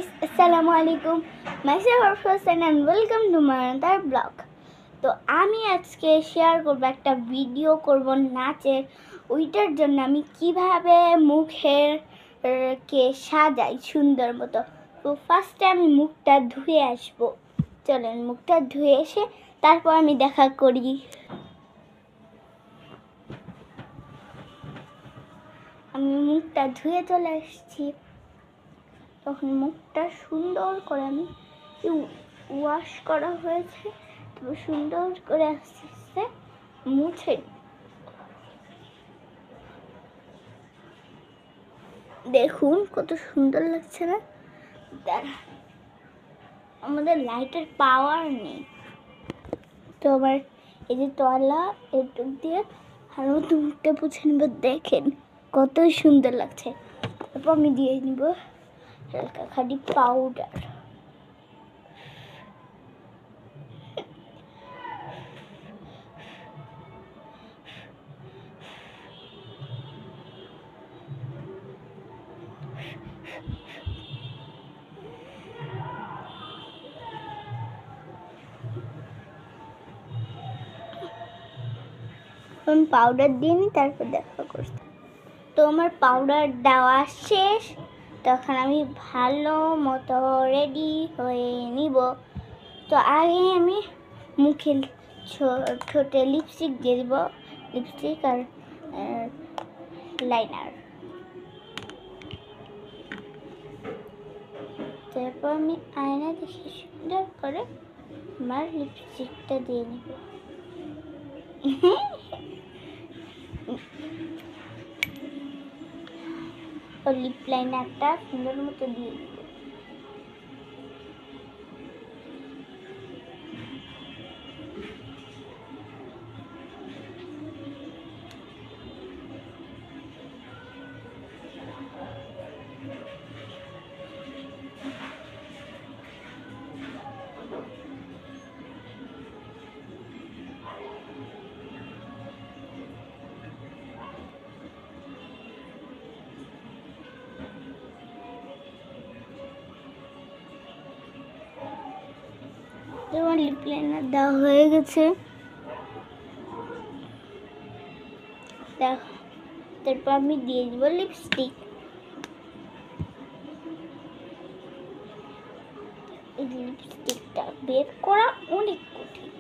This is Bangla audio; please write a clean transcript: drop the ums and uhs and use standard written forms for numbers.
guys, assalamu alaikum. Myself Arfan and welcome to my another vlog. তো আমি আজকে শেয়ার করব একটা ভিডিও করব নাচের, ওইটার জন্য আমি কিভাবে মুখের কে সাজাই সুন্দর মতো। তো ফার্স্টে আমি মুখটা ধুয়ে আসবো। চলেন মুখটা ধুয়ে এসে তারপর আমি দেখা করি। আমি মুখটা ধুয়ে চলে আসছি। তখন মুখটা সুন্দর করে আমি ওয়াশ করা হয়েছে, তবে সুন্দর করে আস্তে আস্তে মুছে দেখুন কত সুন্দর লাগছে না? আমাদের লাইটের পাওয়ার নেই, তো আবার এই যে তলা এটুক দিয়ে আরো মুখটা পুছে নেব। দেখেন কত সুন্দর লাগছে। তারপর আমি দিয়ে নিব হালকা খালি পাউডার। আমি পাউডার দিয়ে নিই, তারপর দেখা করছি। তো আমার পাউডার দেওয়া শেষ, তখন আমি ভালো মতো রেডি হয়ে নিব। তো আগে আমি মুখে ঠোঁটে লিপস্টিক দিয়ে দিব, লিপস্টিক আর লাইনার। তারপর আমি আয়না দেখে সুন্দর করে আমার লিপস্টিকটা দিয়ে নিব। লিপ লাইনারটা সুন্দর মতো দিয়ে দিব। আমার লিপ লাইনার দেওয়া হয়ে গেছে। তারপর আমি দিয়ে দিব লিপস্টিক। এই লিপস্টিকটা বের করা অনেক কঠিন।